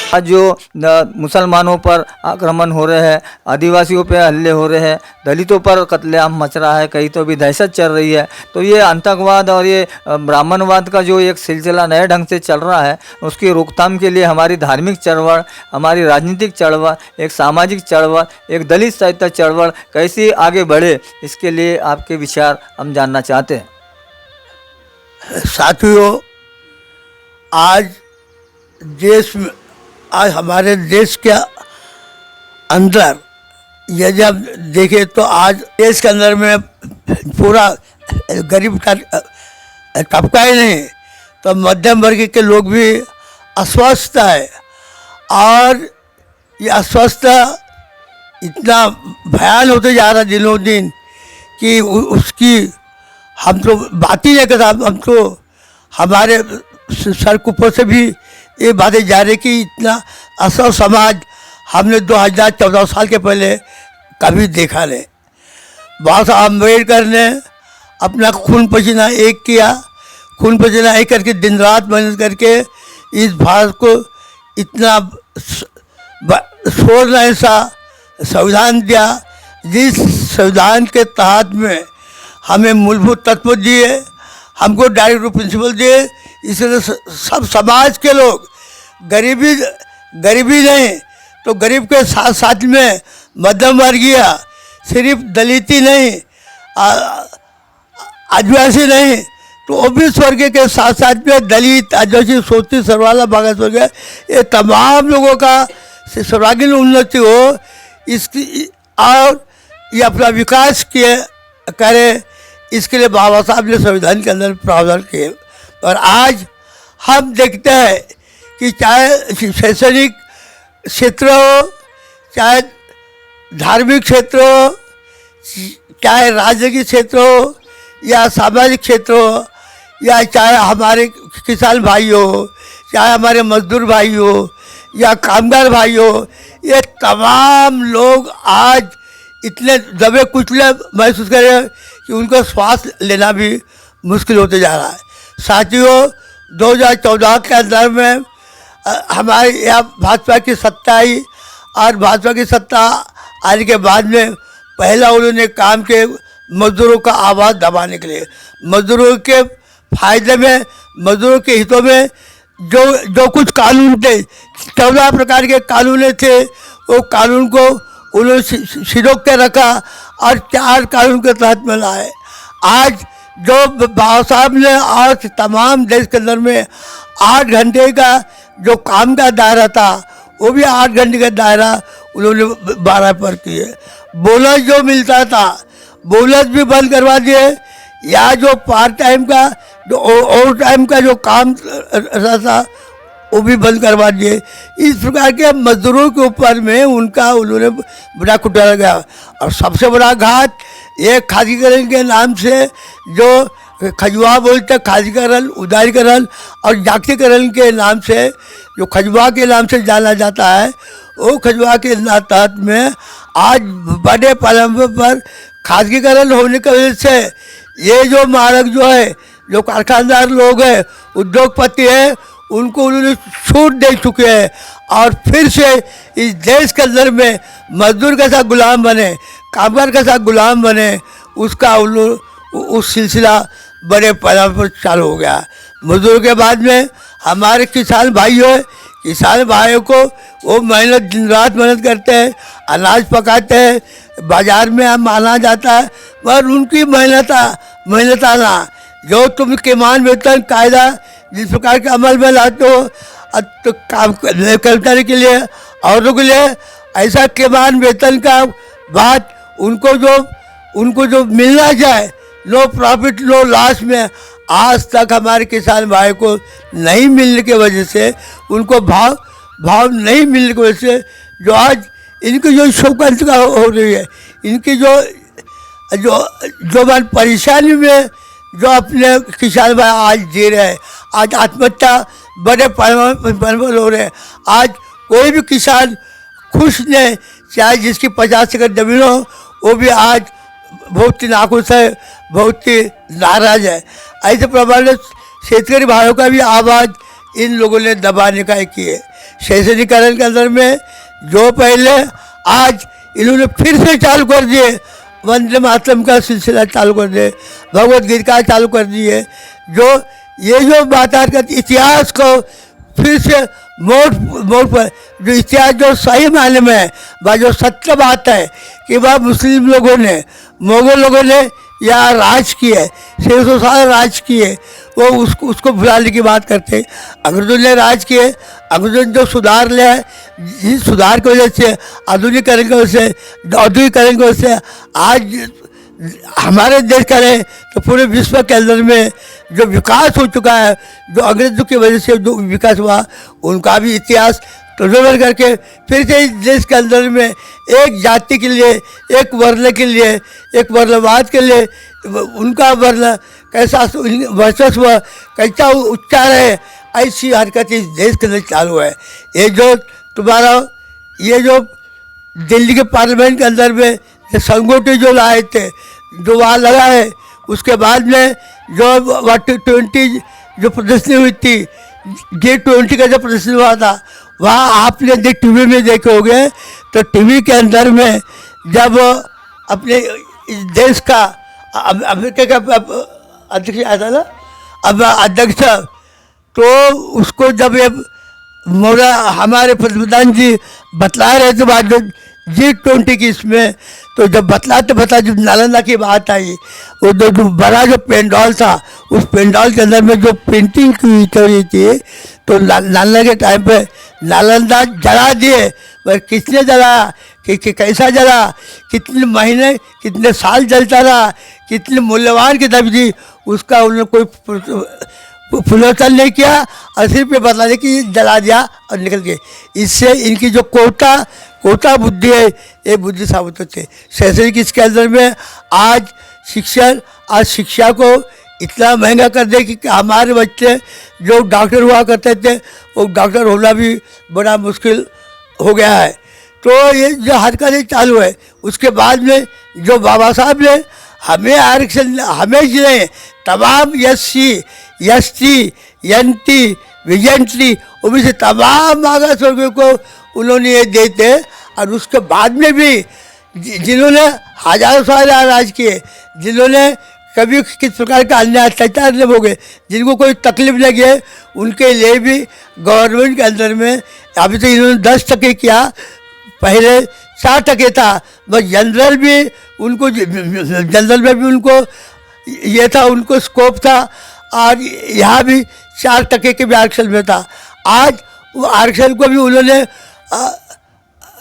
आज जो मुसलमानों पर आक्रमण हो रहे हैं, आदिवासियों पे हल्ले हो रहे हैं, दलितों पर कत्लेआम मच रहा है, कहीं तो भी दहशत चल रही है, तो ये आतंकवाद और ये ब्राह्मणवाद का जो एक सिलसिला नए ढंग से चल रहा है, उसकी रोकथाम के लिए हमारी धार्मिक चळवळ, हमारी राजनीतिक चळवळ, एक सामाजिक चळवळ, एक दलित साहित्य चळवळ कैसे आगे बढ़े, इसके लिए आपके विचार हम जानना चाहते हैं। साथियों, आज हमारे देश के अंदर यदि हम देखें तो आज देश के अंदर में पूरा गरीब का तबका ही नहीं तो मध्यम वर्ग के लोग भी अस्वस्थ है। और ये अस्वस्थ इतना भयान होते जा रहा दिनों दिन कि उसकी हम तो बात ही नहीं करता। हम तो हमारे सर के ऊपर से भी ये बातें जा रही कि इतना असर समाज हमने 2014 साल के पहले कभी देखा नहीं। बाबा साहब अम्बेडकर ने अपना खून पसीना एक किया, खून पसीना एक करके दिन रात मेहनत करके इस भारत को इतना सोलह ऐसा संविधान दिया, जिस संविधान के तहत में हमें मूलभूत तत्व दिए, हमको डायरेक्ट प्रिंसिपल दिए। इसलिए सब समाज के लोग गरीबी नहीं तो गरीब के साथ साथ में मध्यम वर्गीय, सिर्फ दलित ही नहीं, आदिवासी नहीं तो ओबीसी वर्ग के साथ साथ में दलित, आदिवासी, सोती, सरवाला, बागत वर्ग, ये तमाम लोगों का सर्वांगीण उन्नति हो, इसकी और ये अपना विकास करे, इसके लिए बाबा साहब ने संविधान के अंदर प्रावधान किए। और आज हम देखते हैं कि चाहे शैक्षणिक क्षेत्र हो, चाहे धार्मिक क्षेत्र हो, चाहे राजनीतिक क्षेत्र हो या सामाजिक क्षेत्र हो, या चाहे हमारे किसान भाई हो, चाहे हमारे मजदूर भाई हो या कामगार भाई हो, ये तमाम लोग आज इतने दबे कुचले महसूस कर रहे हैं कि उनको श्वास लेना भी मुश्किल होते जा रहा है। साथियों, 2014 के अंदर में हमारे यहाँ भाजपा की सत्ता आई और भाजपा की सत्ता आने के बाद में पहला उन्होंने काम के मजदूरों का आवाज़ दबाने के लिए, मजदूरों के फायदे में, मजदूरों के हितों में जो कुछ कानून थे, 14 प्रकार के कानून थे, वो कानून को उन्होंने सिरोक के रखा और 4 कानून के तहत में लाए। आज जो बाबा साहब ने आज तमाम देश के अंदर में 8 घंटे का जो काम का दायरा था, वो भी 8 घंटे का दायरा उन्होंने 12 पर किए। बोनस जो मिलता था, बोनस भी बंद करवा दिए, या जो पार्ट टाइम का, जो ओवर टाइम का जो काम रहता वो भी बंद करवा दिए। इस प्रकार के मजदूरों के ऊपर में उन्होंने बड़ा कुटारा गया। और सबसे बड़ा घात ये खादीकरण के नाम से जो खजुआ बोलते, खादीकरण, उदारीकरण और जागतिकरण के नाम से जो खजुआ के नाम से जाना जाता है, वो खजुआ के तहत में आज बड़े पैमाने पर खादीकरण होने की वजह से ये जो मार्ग जो है, जो कारखानदार लोग हैं, उद्योगपति हैं, उनको उन्होंने छूट दे चुके हैं। और फिर से इस देश के अंदर में मजदूर के साथ गुलाम बने, कामगार के साथ गुलाम बने, उसका उस सिलसिला बड़े पैमाने पर चालू हो गया। मजदूर के बाद में हमारे किसान भाई हैं, किसान भाइयों को वो मेहनत, दिन रात मेहनत करते हैं, अनाज पकाते हैं, बाज़ार में माना जाता है, पर उनकी मेहनत आना, जो तुम किमान वेतन कायदा जिस प्रकार के अमल में लाते हो तो काम करने के लिए, औरों के लिए ऐसा किमान वेतन का बात उनको जो मिलना चाहे, नो प्रॉफिट नो लॉस में आज तक हमारे किसान भाई को नहीं मिलने की वजह से, उनको भाव नहीं मिलने की वजह से, जो आज इनकी जो शोकंत का हो रही है, इनकी जो परेशानी में जो अपने किसान भाई आज जी रहे हैं, आज आत्महत्या बड़े पैमाने पर हो रहे हैं। आज कोई भी किसान खुश नहीं, चाहे जिसकी 50 एकड़ जमीन हो, वो भी आज बहुत ही नाखुश है, बहुत ही नाराज है। ऐसे प्रमाण शेतकरी भाइयों का भी आवाज़ इन लोगों ने दबाने का किए, शैक्षणिकरण के अंदर में जो पहले आज इन्होंने फिर से चालू कर दिए, वंदे मातरम का सिलसिला चालू कर दिए, भगवत गीता चालू कर दिए, जो ये जो बात इतिहास को फिर से मोड़ पर जो इतिहास जो सही मायने में है, वह जो सत्य बात है कि वह मुस्लिम लोगों ने, मुगल लोगों ने यहाँ राज किए, 600 साल राज किए, वो उसको भुलाने की बात करते हैं। अंग्रेजों ने राज किए, अंग्रेजों ने जो सुधार लिया है, जिस सुधार की वजह से, आधुनिकीकरण की वजह से, औद्योगिकरण की वजह से आज हमारे देश का रहे तो पूरे विश्व के अंदर में जो विकास हो चुका है, जो अंग्रेजों की वजह से जो विकास हुआ, उनका भी इतिहास तर्जुमा करके फिर से इस देश के अंदर में एक जाति के लिए, एक वर्ण के लिए, एक वर्णवाद के लिए उनका वर्ण कैसा वर्चस्व कैसा उच्चार है, ऐसी हरकत इस देश के अंदर चालू है। ये जो तुम्हारा ये जो दिल्ली के पार्लियामेंट के अंदर में संगोष्ठी जो लाए थे, जो वहाँ लगा है, उसके बाद में जो G20 जो प्रदर्शनी हुई थी, G20 का जो प्रदर्शनी हुआ था, वहाँ आपने टीवी में देखे होंगे, तो टीवी के अंदर में जब अपने इस देश का अमेरिका का अध्यक्ष आया था ना, अब अध्यक्ष, तो उसको जब ये मोरा हमारे प्रधान जी बतला रहे थे बाद G20 की इसमें, तो जब बतलाते जब नालंदा की बात आई, वो जो बड़ा जो पेंडॉल था, उस पेंडॉल के अंदर में जो पेंटिंग की हुई थी, तो नालंदा के टाइम पे नालंदा जला दिए। पर किसने जला, कि कैसा जला, कितने महीने कितने साल जलता रहा, कितने मूल्यवान किताब थी, उसका उन्होंने कोई पुनर्तन नहीं किया और सिर्फ ये बता दें कि जला दिया और निकल गए। इससे इनकी जो कोटा बुद्धि है, ये बुद्धि साबित होती है। शैक्षणिक इसके अंदर में आज शिक्षा को इतना महंगा कर दे कि हमारे बच्चे जो डॉक्टर हुआ करते थे, वो डॉक्टर होना भी बड़ा मुश्किल हो गया है। तो ये जो हरकतें चालू है, उसके बाद में जो बाबा साहब ने हमें आरक्षण हमें जिले तमाम SC ST NT विजेंट्री ओबीसी तमाम मागास वर्गों को उन्होंने ये देते, और उसके बाद में भी जिन्होंने हजारों साल राज किए, जिन्होंने कभी किस प्रकार का अन्याय अत्याचार नहीं हो गए, जिनको कोई तकलीफ नहीं गए, उनके लिए भी गवर्नमेंट के अंदर में अभी तो इन्होंने 10% किया, पहले 4% था। बस जनरल भी उनको, जनरल में भी उनको ये था, उनको स्कोप था, और यहाँ भी 4% के भी आरक्षण में था। आज वो आरक्षण को भी उन्होंने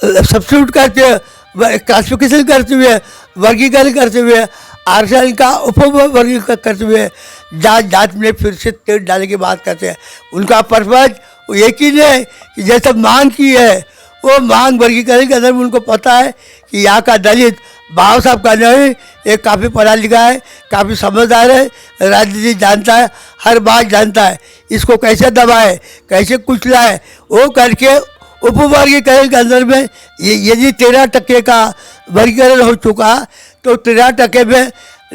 सब्स्टिट्यूट करते हुए, क्लासिफिकेशन करते हुए, वर्गीकरण करते हुए, आरक्षण का उपवर्गीकरण करते हुए जात में फिर से तेल डालने की बात करते हैं। उनका पर्पज एक ही है कि जैसे मांग की है, वो मांग वर्गीकरण के अंदर उनको पता है कि यहाँ का दलित बाबा साहब का नहीं, ये काफ़ी पढ़ा लिखा है, काफ़ी समझदार है, राजनीति जानता है, हर बात जानता है, इसको कैसे दबाए, कैसे कुचलाए, वो करके उपवर्गीकरण के अंदर में यदि 13% का वर्गीकरण हो चुका, तो 13% में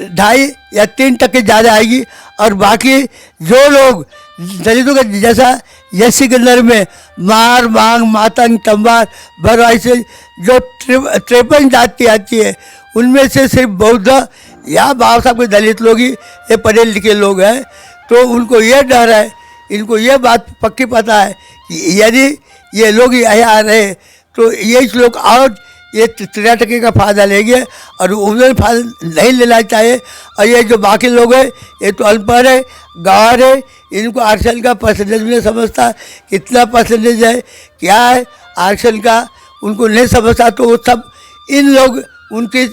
2.5 या 3% ज़्यादा आएगी, और बाकी जो लोग दलितों का जैसा SC के अंदर में मार मांग मातंग तंबार भरवाई से जो 53 जाति आती है, उनमें से सिर्फ बौद्ध या बाबा साहब के दलित लोग ही ये पढ़े लिखे लोग हैं। तो उनको ये डर है, इनको ये बात पक्की पता है कि यदि ये लोग यहाँ आ रहे तो ये लोग और ये 13% का फ़ायदा लेंगे, और उन्हें फ़ायदा नहीं लेना चाहिए। और ये जो बाकी लोग हैं, ये तो अनपढ़ है, गंवार है, इनको आरक्षण का परसेंटेज नहीं समझता, कितना परसेंटेज है, क्या है आरक्षण का, उनको नहीं समझता। तो वो सब इन लोग उनकी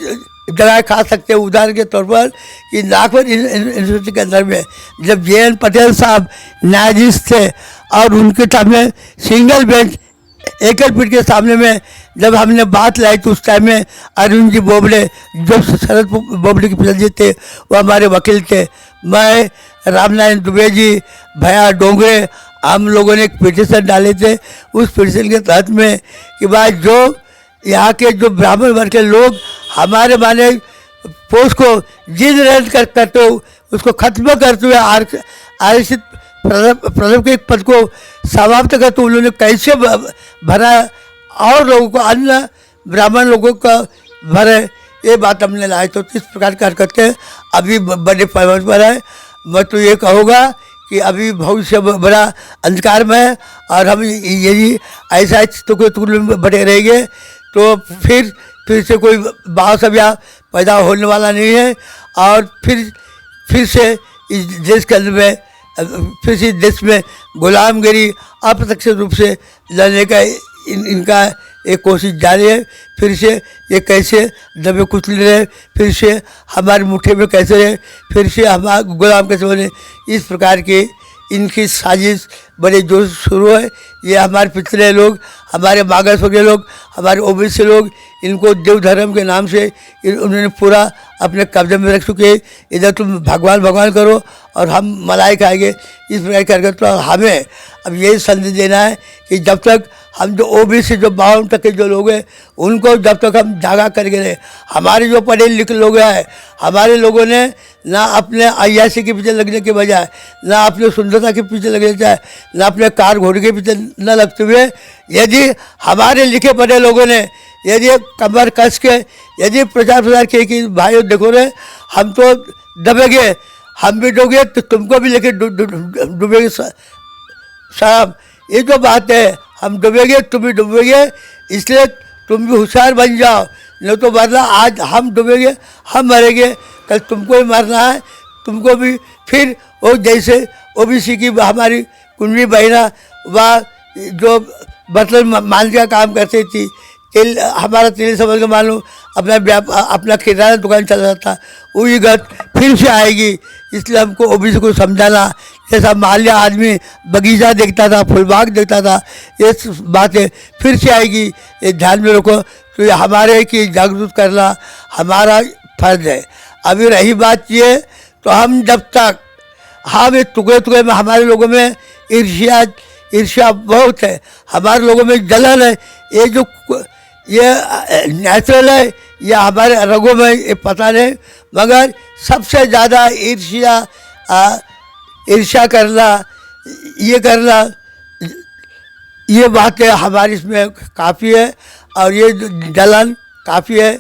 जगह खा सकते हैं। उदाहरण के तौर पर कि नागपुर यूनिवर्सिटी के अंदर में जब JN पटेल साहब न्यायाधीश थे, और उनके सामने सिंगल बेंच एकल पीठ के सामने में जब हमने बात लाई, तो उस टाइम में अरुण जी बोबड़े, जो शरद बोबड़े के पिताजी थे, वो हमारे वकील थे, मैं, रामनारायण दुबे जी, भैया डोंगरे, हम लोगों ने एक पिटीशन डाले थे। उस पिटीशन के तहत में कि भाई जो यहाँ के जो ब्राह्मण वर्ग के लोग हमारे माने पोस्ट को जिद रद्द करते हो, उसको खत्म करते हुए आरक्षित प्रथम के पद को समाप्त कर, तो उन्होंने कैसे भरा और लोगों को, अन्य ब्राह्मण लोगों का भरे, ये बात हमने लाई। तो इस प्रकार की हरकतें अभी बड़े पैमाने पर है। मैं तो ये कहूँगा कि अभी भविष्य बड़ा अंधकार में है, और हम यदि ऐसा टुकड़े में बटे रहेंगे तो फिर से कोई महासभा पैदा होने वाला नहीं है, और फिर से इस देश के अंदर में, फिर से देश में गुलामगिरी अप्रत्यक्ष रूप से लड़ने का इनका एक कोशिश जारी है। फिर से ये कैसे दबे कुचले रहे, फिर से हमारे मुट्ठी में कैसे रहे, फिर से हमारे गुलाम कैसे बने, इस प्रकार की इनकी साजिश बड़े जोर शुरू है। ये हमारे पिछले लोग, हमारे मागास वगैरह लोग, हमारे ओबीसी लोग, इनको देव धर्म के नाम से उन्होंने पूरा अपने कब्जे में रख चुके हैं। इधर तुम भगवान भगवान करो और हम मलाई खाएंगे, इस प्रकार करके। तो हमें अब यही संदेश देना है कि जब तक हम जो ओबीसी जो 52% के जो लोग हैं, उनको जब तक हम जागा करके रहे, हमारे जो पढ़े लिखे लोग हैं, हमारे लोगों ने ना अपने अय्याशी के पीछे लगने के बजाय, ना अपने सुंदरता के पीछे लगने के, ना अपने कार घोड़े के पीछे न लगते हुए, यदि हमारे लिखे पढ़े लोगों ने यदि कमर कस के यदि प्रचार किए कि भाइयों देखो रे, हम तो दबेंगे, हम भी डूबेंगे तो तुमको भी लेके डूबेंगे साहब, ये जो बात है, हम डूबेंगे तुम भी डूबेंगे, इसलिए तुम भी होशियार बन जाओ, नहीं तो वरना आज हम डूबेंगे, हम मरेंगे, कल तुमको भी मरना है, तुमको भी फिर वो जैसे ओबीसी की हमारी कुंडली बहना वह जो बर्तन मान का काम करती थी, तेल हमारा तेल समझ के मान लो अपना किराना दुकान चल रहा था, वही गत फिर से आएगी। इसलिए हमको ओबीसी को समझाना, जैसा माल्या आदमी बगीचा देखता था, फुलबाग देखता था, ये बातें फिर से आएगी, ये ध्यान में रखो। तो ये हमारे की जागरूक करना हमारा फर्ज है। अभी रही बात ये, तो हम जब तक हम ये टुकड़े में, हमारे लोगों में ईर्ष्या बहुत है, हमारे लोगों में जलन है, ये नेचुरल है या हमारे रगों में, ये पता नहीं, मगर सबसे ज़्यादा ईर्ष्या करना, ये बातें हमारी इसमें काफ़ी है, और ये जलन काफ़ी है,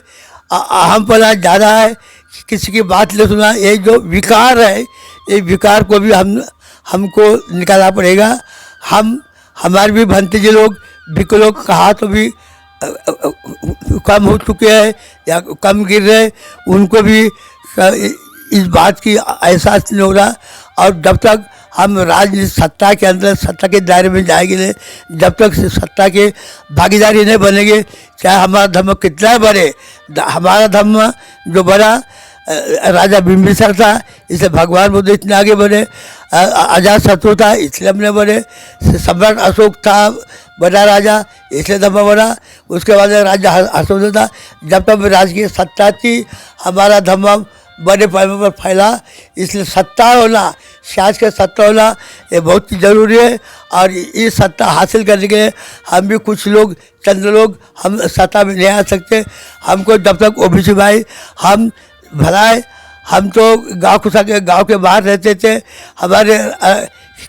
अहमपना ज़्यादा है, किसी की बात नहीं सुना, ये जो विकार है, ये विकार को भी हमको निकालना पड़ेगा। हमारे भी भंते लोग विकलों कहा तो भी कम हो चुके हैं या कम गिर रहे, उनको भी इस बात की एहसास नहीं हो रहा। और जब तक हम राजनीतिक सत्ता के अंदर, सत्ता के दायरे में जाएंगे नहीं, जब तक सत्ता के भागीदारी नहीं बनेंगे, चाहे हमारा धर्म कितना बढ़े, हमारा धर्म जो बड़ा राजा बिंबिसार था, इसलिए भगवान बुद्ध इतने आगे बढ़े, अजात शत्रु था इसलिए हमने बढ़े, सम्राट अशोक था बड़ा राजा इसलिए धर्म बढ़ा, उसके बाद राजा हर्षवर्धन था, जब तक राजकीय सत्ता थी हमारा धर्म बड़े पैमाने पर फैला। इसलिए सत्ता होना, शासकीय सत्ता होना ये बहुत ज़रूरी है, और ये सत्ता हासिल करने के लिए हम भी कुछ लोग, चंद लोग हम सत्ता में नहीं आ सकते। हमको जब तक ओबीसी भाई हम भलाए, हम तो गांव के बाहर रहते थे, हमारे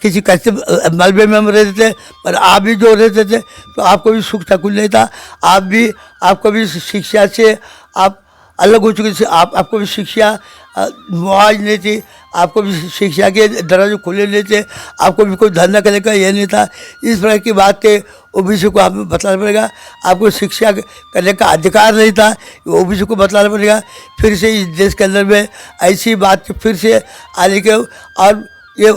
किसी कच्चे मलबे में हम रहते थे, पर आप भी जो रहते थे तो आपको भी सुख शकुन नहीं था, आपको भी शिक्षा से आप अलग हो चुके थे, आपको भी शिक्षा मुआवज नहीं थी, आपको भी शिक्षा के दरवाजे खुले नहीं थे, आपको भी कोई धंधा करने का ये नहीं था। इस प्रकार की बातें ओबीसी को हमें बतलाना पड़ेगा। आपको शिक्षा करने का अधिकार नहीं था, ओबीसी को बतलाना पड़ेगा। फिर से इस देश के अंदर में ऐसी बात फिर से आने के, और ये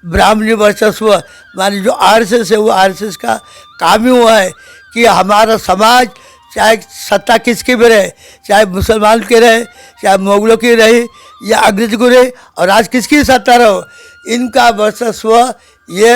ब्राह्मणी वर्चस्व मानी जो आरएसएस है, वो आरएसएस का काम ही हुआ है कि हमारा समाज चाहे सत्ता किसकी भी रहे, चाहे मुसलमान के रहे, चाहे मुगलों की रहे या अंग्रेज को रहे, और आज किसकी सत्ता रहो, इनका वर्चस्व ये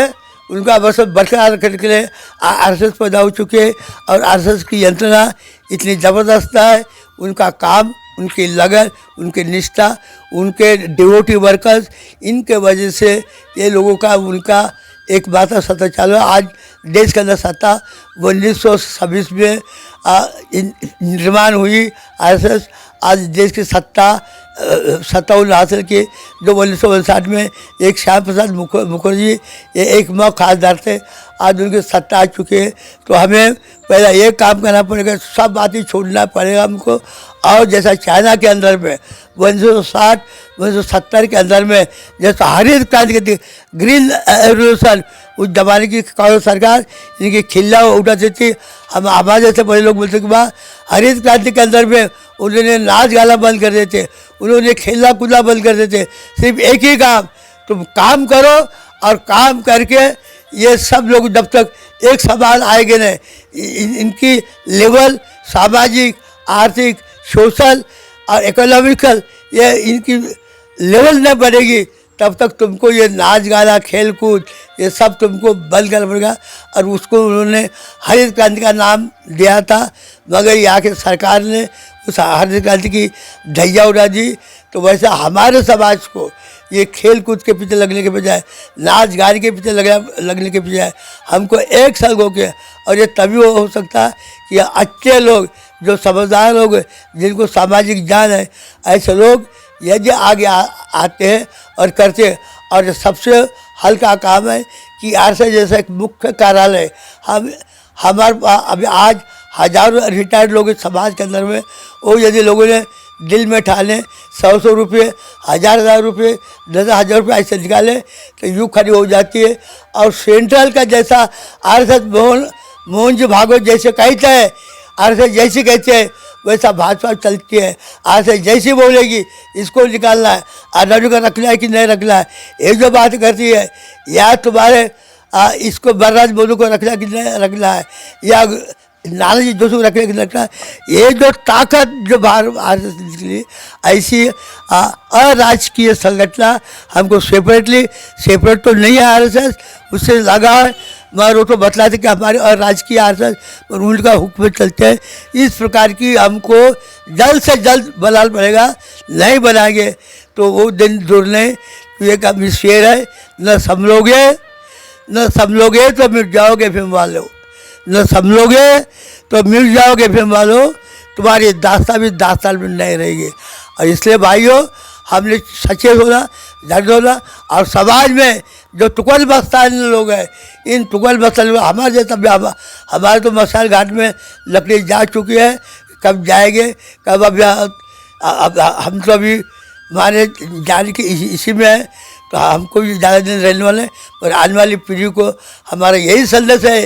उनका वर्चस्व बरकरार रखने के लिए आरएसएस पैदा हो चुके हैं। और आरएसएस की यंत्रणा इतनी ज़बरदस्त है, उनका काम, उनकी लगन, उनकी निष्ठा, उनके डिवोटी वर्कर्स, इनके वजह से ये लोगों का उनका एक बात सत्ता चालू है। आज देश के अंदर सत्ता 1926 में निर्माण हुई आरएसएस, आज देश की सत्ता उन्होंने हासिल की। जो 1959 में एक श्याम प्रसाद मुखर्जी ये एक खासदार थे, आज उनकी सत्ता आ चुकी है। तो हमें पहला ये काम करना पड़ेगा, सब बातें छोड़ना पड़ेगा हमको। और जैसा चाइना के अंदर में 1960 1970 के अंदर में जैसा हरित क्रांति की ग्रीन रेवोल्यूशन, उस जमाने की कांग्रेस सरकार इनकी खिल्ला उठाती थी। हम हमारे जैसे बड़े लोग बोलते कि वाह, हरित क्रांति के अंदर में उन्होंने नाच गाना बंद कर देते, उन्होंने खेलना कूदना बंद कर देते। सिर्फ एक ही काम, तुम काम करो और काम करके ये सब लोग जब तक एक समान आएंगे नहीं, इनकी लेवल सामाजिक, आर्थिक, सोशल और इकोनॉमिकल ये इनकी लेवल न बढ़ेगी, तब तक तुमको ये नाच गाना खेल कूद ये सब तुमको बंद करना पड़ेगा। और उसको उन्होंने हरित क्रांति का नाम दिया था, मगर यहाँ की सरकार ने उस हरित क्रांति की ढैया उड़ा दी। तो वैसा हमारे समाज को ये खेल कूद के पीछे लगने के बजाय, नाच गाने के पीछे लगने के बजाय हमको एक संग हो के, और ये तभी हो सकता है कि अच्छे लोग जो समझदार लोग जिनको सामाजिक ज्ञान है, ऐसे लोग यदि आगे आते हैं और करते हैं। और ये सबसे हल्का काम है कि आरसे जैसा एक मुख्य कार्यालय हमारे अभी आज हजारों रिटायर्ड लोग इस समाज के अंदर में, वो यदि लोगों ने दिल में ठाने 100 रुपये, 1000 रुपये, 10,000 रुपये ऐसे निकाले तो यूँ खड़ी हो जाती है। और सेंट्रल का जैसा आरएसएस मोहन जी भागवत जैसे कहते हैं, आरएसएस जैसे कहते हैं वैसा भाजपा चलती है। आरएसएस जैसे बोलेगी इसको निकालना है, आजादी का रखना है कि नहीं रखना है, ये जो बात करती है, या तुम्हारे इसको बलराज मोदी को रखना कि नहीं रखना है, या नानाजी जोशी को रखने की रखना है, ये जो ताकत जो बाहर आरएसएस निकली, ऐसी अराजकीय संगठन हमको सेपरेट तो नहीं है आरएसएस, उससे लगा है, मगर वो तो बतलाते कि हमारे और राजकीय आरएसएस और उनका हुक्म चलते हैं। इस प्रकार की हमको जल्द से जल्द बनाना पड़ेगा, नहीं बनाएंगे तो वो दिन दूर नहीं। ये का शेर है, न समझोगे तो मिट जाओगे फिल्म वालों, न समझोगे तो मिट जाओगे फिल्म वालों, तुम्हारी दास्तान भी दास्तान में नहीं रहेगी। और इसलिए भाइयों, हमने सचेत होना, दर्द होना, और समाज में जो टुकल बस्तान लोग हैं, इन टुकल बस्तान लोग हमारे जैसा हमारे तो मसाल घाट में लकड़ी जा चुकी है, कब जाएंगे कब, अब हम तो अभी हमारे जाने के इसी में है, तो हमको भी ज़्यादा दिन रहने वाले हैं। और आने वाली पीढ़ी को हमारा यही संदेश है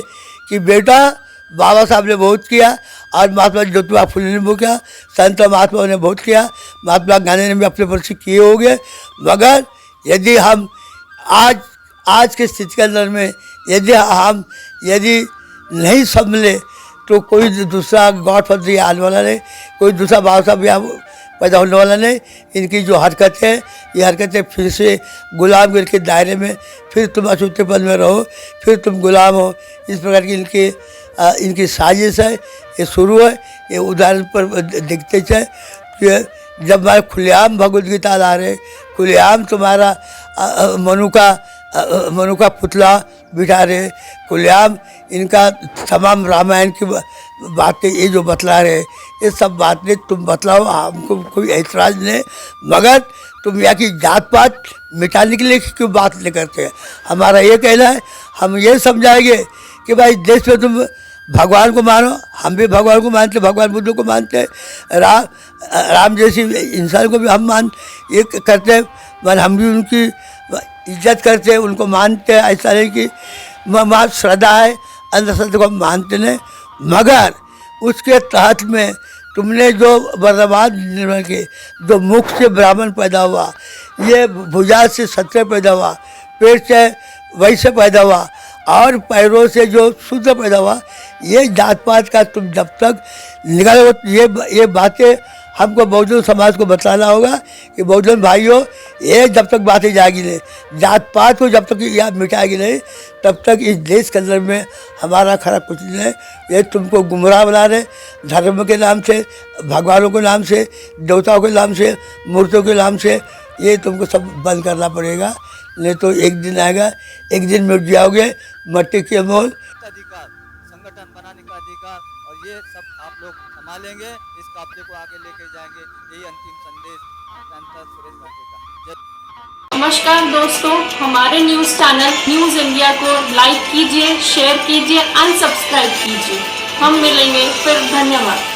कि बेटा, बाबा साहब ने बहुत किया और महात्मा ज्योतिबा फुले ने बहुत किया, संत महात्मा ने बहुत किया, महात्मा गांधी ने भी अपने परिचय किए होंगे। मगर यदि हम आज के स्थिति के अंदर में यदि नहीं संभले तो कोई दूसरा गॉडफादर आने वाला नहीं, कोई दूसरा बाबा साहब यहाँ पैदा होने वाला नहीं। इनकी जो हरकतें हैं, ये हरकतें फिर से गुलामगिरी के दायरे में, फिर तुम अछूतेपन में रहो, फिर तुम गुलाम हो, इस प्रकार की इनकी साजिश है। ये शुरू है, ये उदाहरण पर देखते चाहे कि जब हमारे खुलेआम भगवद गीता ला रहे, खुलेआम तुम्हारा मनु का पुतला बिठा रहे, खुलेआम इनका तमाम रामायण की बातें ये जो बतला रहे, ये सब बातें तुम बतलाओ, हमको कोई ऐतराज़ नहीं। मगर तुम यहाँ की जात पात मिटाने के लिए क्यों बात नहीं करते हैं? हमारा ये कहना है, हम ये समझाएंगे कि भाई देश में तुम भगवान को मानो, हम भी भगवान को मानते, भगवान बुद्ध को मानते हैं, राम जैसी इंसान को भी हम ये करते हैं, मगर हम भी उनकी इज्जत करते हैं, उनको मानते हैं। ऐसा नहीं कि हमारी श्रद्धा है, अंधश्रद्धा को हम मानते नहीं। मगर उसके तहत में तुमने जो वर्णवाद निर्माण किए, जो मुख से ब्राह्मण पैदा हुआ, ये भुजा से क्षत्रिय पैदा हुआ, पेट से वैश्य पैदा हुआ, और पैरों से जो शुद्ध पैदा हुआ, ये जात पात का तुम जब तक निकालो, ये बातें हमको बहुजन समाज को बताना होगा कि बहुजन भाइयों, ये जब तक बातें जाएगी नहीं, जात पात को जब तक याद मिटाएगी नहीं, तब तक इस देश के अंदर में हमारा खरा कुछ नहीं है। ये तुमको गुमराह बना रहे, धर्म के नाम से, भगवानों के नाम से, देवताओं के नाम से, मूर्तियों के नाम से, ये तुमको सब बंद करना पड़ेगा। नहीं तो एक दिन आएगा, एक दिन मिट जाओगे मट्टी के मोल। अधिकार, संगठन बनाने का अधिकार, और ये सब आप लोग संभालेंगे, इस कब्जे को आगे लेके जाएंगे। यही अंतिम संदेश सांसद सुरेश घाटे का। नमस्कार दोस्तों, हमारे न्यूज़ चैनल न्यूज़ इंडिया को लाइक कीजिए, शेयर कीजिए, अनसब्सक्राइब कीजिए। हम मिलेंगे फिर, धन्यवाद।